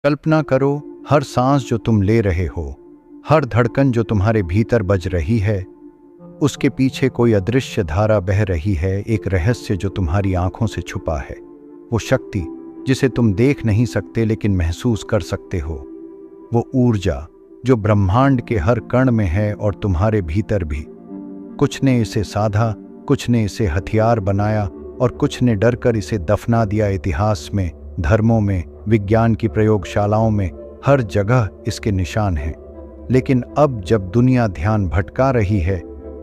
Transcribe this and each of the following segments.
कल्पना करो, हर सांस जो तुम ले रहे हो, हर धड़कन जो तुम्हारे भीतर बज रही है, उसके पीछे कोई अदृश्य धारा बह रही है, एक रहस्य जो तुम्हारी आंखों से छुपा है। वो शक्ति जिसे तुम देख नहीं सकते लेकिन महसूस कर सकते हो। वो ऊर्जा जो ब्रह्मांड के हर कण में है और तुम्हारे भीतर भी। कुछ ने इसे साधा, कुछ ने इसे हथियार बनाया और कुछ ने डरकर इसे दफना दिया। इतिहास में, धर्मों में, विज्ञान की प्रयोगशालाओं में, हर जगह इसके निशान हैं। लेकिन अब जब दुनिया ध्यान भटका रही है,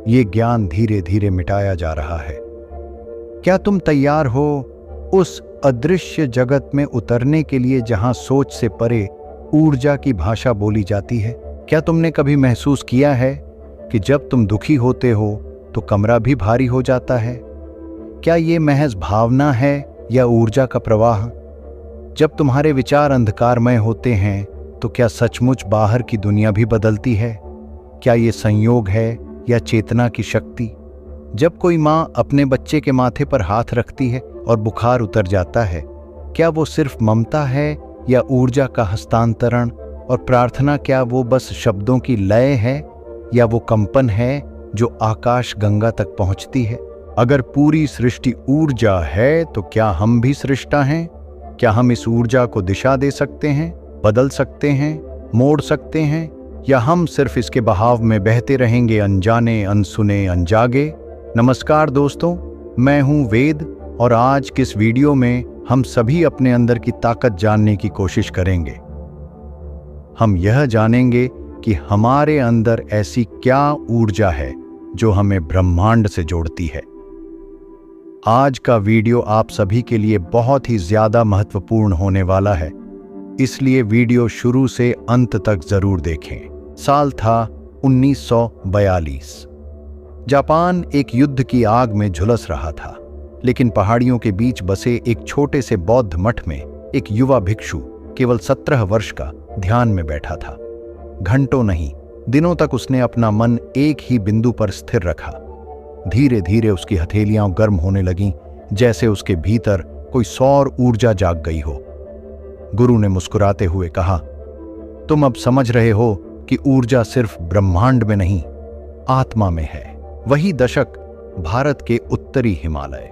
ये ज्ञान धीरे धीरे मिटाया जा रहा है। क्या तुम तैयार हो उस अदृश्य जगत में उतरने के लिए जहां सोच से परे ऊर्जा की भाषा बोली जाती है? क्या तुमने कभी महसूस किया है कि जब तुम दुखी होते हो तो कमरा भी भारी हो जाता है? क्या ये महज भावना है या ऊर्जा का प्रवाह? जब तुम्हारे विचार अंधकारमय होते हैं तो क्या सचमुच बाहर की दुनिया भी बदलती है? क्या ये संयोग है या चेतना की शक्ति? जब कोई माँ अपने बच्चे के माथे पर हाथ रखती है और बुखार उतर जाता है, क्या वो सिर्फ ममता है या ऊर्जा का हस्तांतरण? और प्रार्थना, क्या वो बस शब्दों की लय है या वो कंपन है जो आकाश गंगा तक पहुंचती है? अगर पूरी सृष्टि ऊर्जा है तो क्या हम भी सृष्टा हैं? क्या हम इस ऊर्जा को दिशा दे सकते हैं, बदल सकते हैं, मोड़ सकते हैं, या हम सिर्फ इसके बहाव में बहते रहेंगे, अनजाने, अनसुने, अनजागे? नमस्कार दोस्तों, मैं हूं वेद और आज के इस वीडियो में हम सभी अपने अंदर की ताकत जानने की कोशिश करेंगे। हम यह जानेंगे कि हमारे अंदर ऐसी क्या ऊर्जा है जो हमें ब्रह्मांड से जोड़ती है। आज का वीडियो आप सभी के लिए बहुत ही ज्यादा महत्वपूर्ण होने वाला है, इसलिए वीडियो शुरू से अंत तक जरूर देखें। साल था 1942। जापान एक युद्ध की आग में झुलस रहा था, लेकिन पहाड़ियों के बीच बसे एक छोटे से बौद्ध मठ में एक युवा भिक्षु केवल 17 वर्ष का ध्यान में बैठा था। घंटों नहीं, दिनों तक उसने अपना मन एक ही बिंदु पर स्थिर रखा। धीरे धीरे उसकी हथेलियां गर्म होने लगीं, जैसे उसके भीतर कोई सौर ऊर्जा जाग गई हो। गुरु ने मुस्कुराते हुए कहा, तुम अब समझ रहे हो कि ऊर्जा सिर्फ ब्रह्मांड में नहीं, आत्मा में है। वही दशक भारत के उत्तरी हिमालय।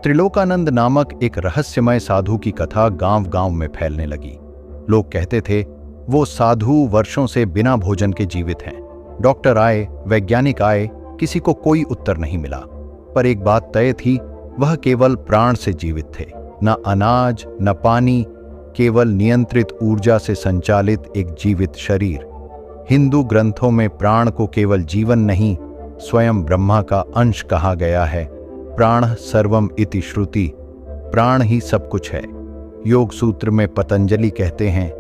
त्रिलोकानंद नामक एक रहस्यमय साधु की कथा गांव-गांव में फैलने लगी। लोग कहते थे वो साधु वर्षों से बिना भोजन के जीवित हैं। डॉक्टर आए, वैज्ञानिक आए, किसी को कोई उत्तर नहीं मिला। पर एक बात तय थी, वह केवल प्राण से जीवित थे। न अनाज, न पानी, केवल नियंत्रित ऊर्जा से संचालित एक जीवित शरीर। हिंदू ग्रंथों में प्राण को केवल जीवन नहीं, स्वयं ब्रह्मा का अंश कहा गया है। प्राण सर्वम इति श्रुति, प्राण ही सब कुछ है। योग सूत्र में पतंजलि कहते हैं,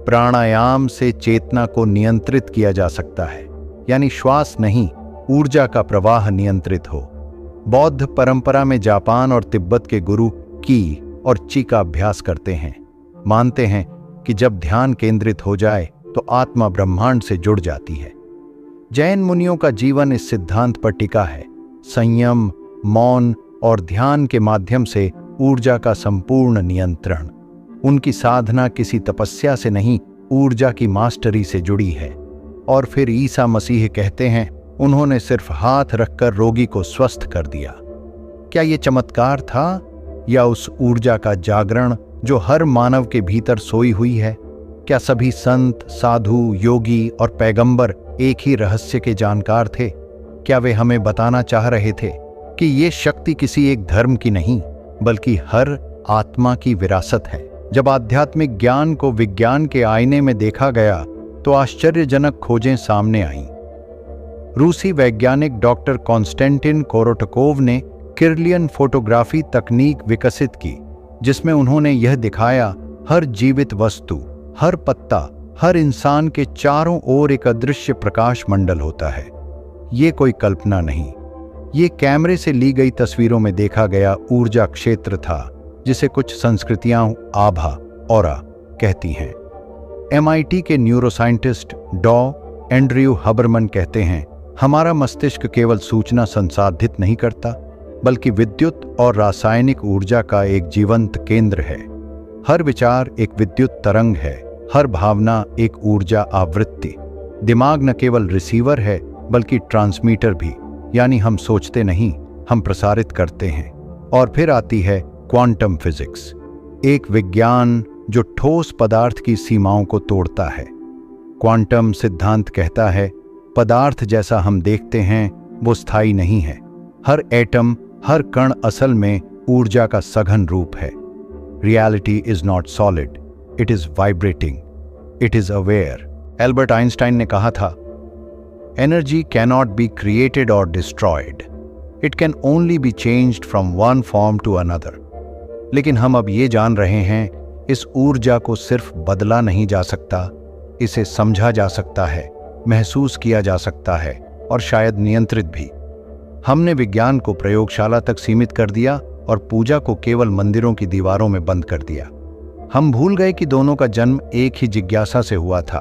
प्राणायाम से चेतना को नियंत्रित किया जा सकता है, यानी श्वास नहीं, ऊर्जा का प्रवाह नियंत्रित हो। बौद्ध परंपरा में जापान और तिब्बत के गुरु की और ची का अभ्यास करते हैं। मानते हैं कि जब ध्यान केंद्रित हो जाए तो आत्मा ब्रह्मांड से जुड़ जाती है। जैन मुनियों का जीवन इस सिद्धांत पर टिका है। संयम, मौन और ध्यान के माध्यम से ऊर्जा का संपूर्ण नियंत्रण। उनकी साधना किसी तपस्या से नहीं, ऊर्जा की मास्टरी से जुड़ी है। और फिर ईसा मसीह कहते हैं, उन्होंने सिर्फ हाथ रखकर रोगी को स्वस्थ कर दिया। क्या ये चमत्कार था या उस ऊर्जा का जागरण जो हर मानव के भीतर सोई हुई है? क्या सभी संत, साधु, योगी और पैगंबर एक ही रहस्य के जानकार थे? क्या वे हमें बताना चाह रहे थे कि ये शक्ति किसी एक धर्म की नहीं, बल्कि हर आत्मा की विरासत है? जब आध्यात्मिक ज्ञान को विज्ञान के आईने में देखा गया तो आश्चर्यजनक खोजें सामने आईं। रूसी वैज्ञानिक डॉक्टर कॉन्स्टेंटिन कोरोटकोव ने किरलियन फोटोग्राफी तकनीक विकसित की, जिसमें उन्होंने यह दिखाया, हर जीवित वस्तु, हर पत्ता, हर इंसान के चारों ओर एक अदृश्य प्रकाश मंडल होता है। ये कोई कल्पना नहीं, ये कैमरे से ली गई तस्वीरों में देखा गया ऊर्जा क्षेत्र था, जिसे कुछ संस्कृतियां आभा, ऑरा कहती हैं। MIT के न्यूरोसाइंटिस्ट डॉ एंड्रयू हबरमन कहते हैं, हमारा मस्तिष्क केवल सूचना संसाधित नहीं करता, बल्कि विद्युत और रासायनिक ऊर्जा का एक जीवंत केंद्र है। हर विचार एक विद्युत तरंग है, हर भावना एक ऊर्जा आवृत्ति। दिमाग न केवल रिसीवर है बल्कि ट्रांसमीटर भी, यानी हम सोचते नहीं, हम प्रसारित करते हैं। और फिर आती है क्वांटम फिजिक्स, एक विज्ञान जो ठोस पदार्थ की सीमाओं को तोड़ता है। क्वांटम सिद्धांत कहता है पदार्थ जैसा हम देखते हैं वो स्थायी नहीं है। हर एटम, हर कण असल में ऊर्जा का सघन रूप है। Reality is not solid, it is vibrating, it is aware. Albert Einstein ने कहा था, एनर्जी कैनॉट बी क्रिएटेड और destroyed, it can only be changed from one form to another. लेकिन हम अब ये जान रहे हैं, इस ऊर्जा को सिर्फ बदला नहीं जा सकता, इसे समझा जा सकता है, महसूस किया जा सकता है और शायद नियंत्रित भी। हमने विज्ञान को प्रयोगशाला तक सीमित कर दिया और पूजा को केवल मंदिरों की दीवारों में बंद कर दिया। हम भूल गए कि दोनों का जन्म एक ही जिज्ञासा से हुआ था,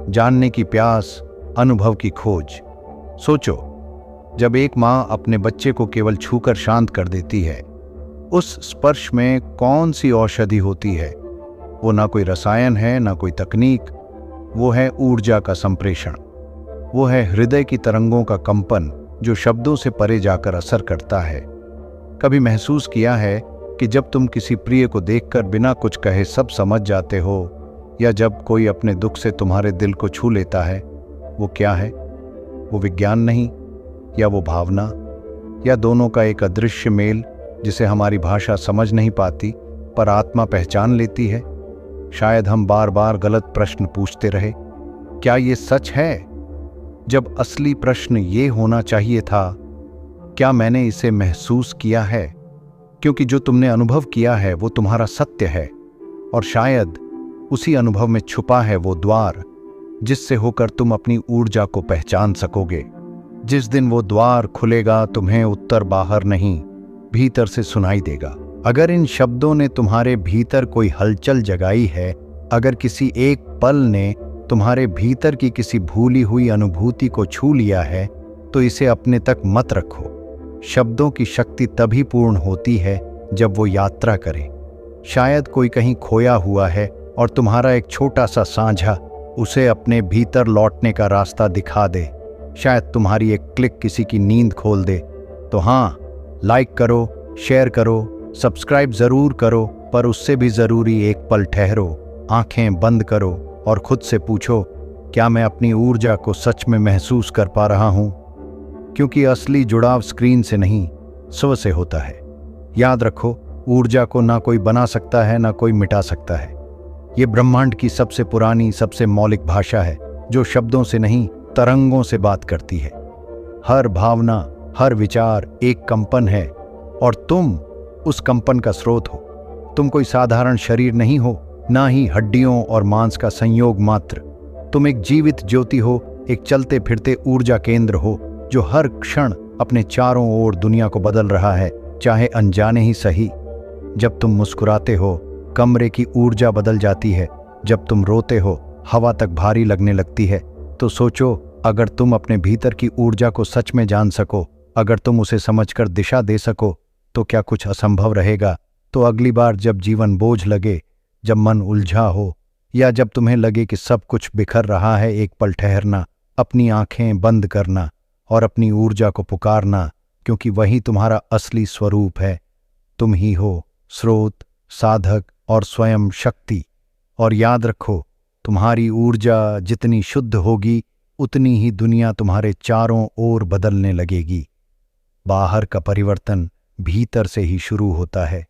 जानने की प्यास, अनुभव की खोज। सोचो, जब एक माँ अपने बच्चे को केवल छूकर शांत कर देती है, उस स्पर्श में कौन सी औषधि होती है? वो ना कोई रसायन है, ना कोई तकनीक, वो है ऊर्जा का संप्रेषण। वो है हृदय की तरंगों का कंपन जो शब्दों से परे जाकर असर करता है। कभी महसूस किया है कि जब तुम किसी प्रिय को देखकर बिना कुछ कहे सब समझ जाते हो, या जब कोई अपने दुख से तुम्हारे दिल को छू लेता है? वो क्या है? वो विज्ञान नहीं, या वो भावना, या दोनों का एक अदृश्य मेल जिसे हमारी भाषा समझ नहीं पाती पर आत्मा पहचान लेती है? शायद हम बार बार गलत प्रश्न पूछते रहे, क्या ये सच है? जब असली प्रश्न ये होना चाहिए था, क्या मैंने इसे महसूस किया है? क्योंकि जो तुमने अनुभव किया है वो तुम्हारा सत्य है, और शायद उसी अनुभव में छुपा है वो द्वार जिससे होकर तुम अपनी ऊर्जा को पहचान सकोगे। जिस दिन वो द्वार खुलेगा, तुम्हें उत्तर बाहर नहीं, भीतर से सुनाई देगा। अगर इन शब्दों ने तुम्हारे भीतर कोई हलचल जगाई है, अगर किसी एक पल ने तुम्हारे भीतर की किसी भूली हुई अनुभूति को छू लिया है, तो इसे अपने तक मत रखो। शब्दों की शक्ति तभी पूर्ण होती है जब वो यात्रा करे। शायद कोई कहीं खोया हुआ है और तुम्हारा एक छोटा सा साझा उसे अपने भीतर लौटने का रास्ता दिखा दे। शायद तुम्हारी एक क्लिक किसी की नींद खोल दे। तो हाँ, लाइक करो, शेयर करो, सब्सक्राइब जरूर करो, पर उससे भी जरूरी एक पल ठहरो, आंखें बंद करो और खुद से पूछो, क्या मैं अपनी ऊर्जा को सच में महसूस कर पा रहा हूं? क्योंकि असली जुड़ाव स्क्रीन से नहीं, स्व से होता है। याद रखो, ऊर्जा को ना कोई बना सकता है, ना कोई मिटा सकता है। ये ब्रह्मांड की सबसे पुरानी, सबसे मौलिक भाषा है जो शब्दों से नहीं, तरंगों से बात करती है। हर भावना, हर विचार एक कंपन है और तुम उस कंपन का स्रोत हो। तुम कोई साधारण शरीर नहीं हो, ना ही हड्डियों और मांस का संयोग मात्र। तुम एक जीवित ज्योति हो, एक चलते फिरते ऊर्जा केंद्र हो जो हर क्षण अपने चारों ओर दुनिया को बदल रहा है, चाहे अनजाने ही सही। जब तुम मुस्कुराते हो, कमरे की ऊर्जा बदल जाती है। जब तुम रोते हो, हवा तक भारी लगने लगती है। तो सोचो, अगर तुम अपने भीतर की ऊर्जा को सच में जान सको, अगर तुम उसे समझकर दिशा दे सको, तो क्या कुछ असंभव रहेगा? तो अगली बार जब जीवन बोझ लगे, जब मन उलझा हो, या जब तुम्हें लगे कि सब कुछ बिखर रहा है, एक पल ठहरना, अपनी आंखें बंद करना और अपनी ऊर्जा को पुकारना, क्योंकि वही तुम्हारा असली स्वरूप है। तुम ही हो स्रोत, साधक और स्वयं शक्ति। और याद रखो, तुम्हारी ऊर्जा जितनी शुद्ध होगी, उतनी ही दुनिया तुम्हारे चारों ओर बदलने लगेगी। बाहर का परिवर्तन भीतर से ही शुरू होता है।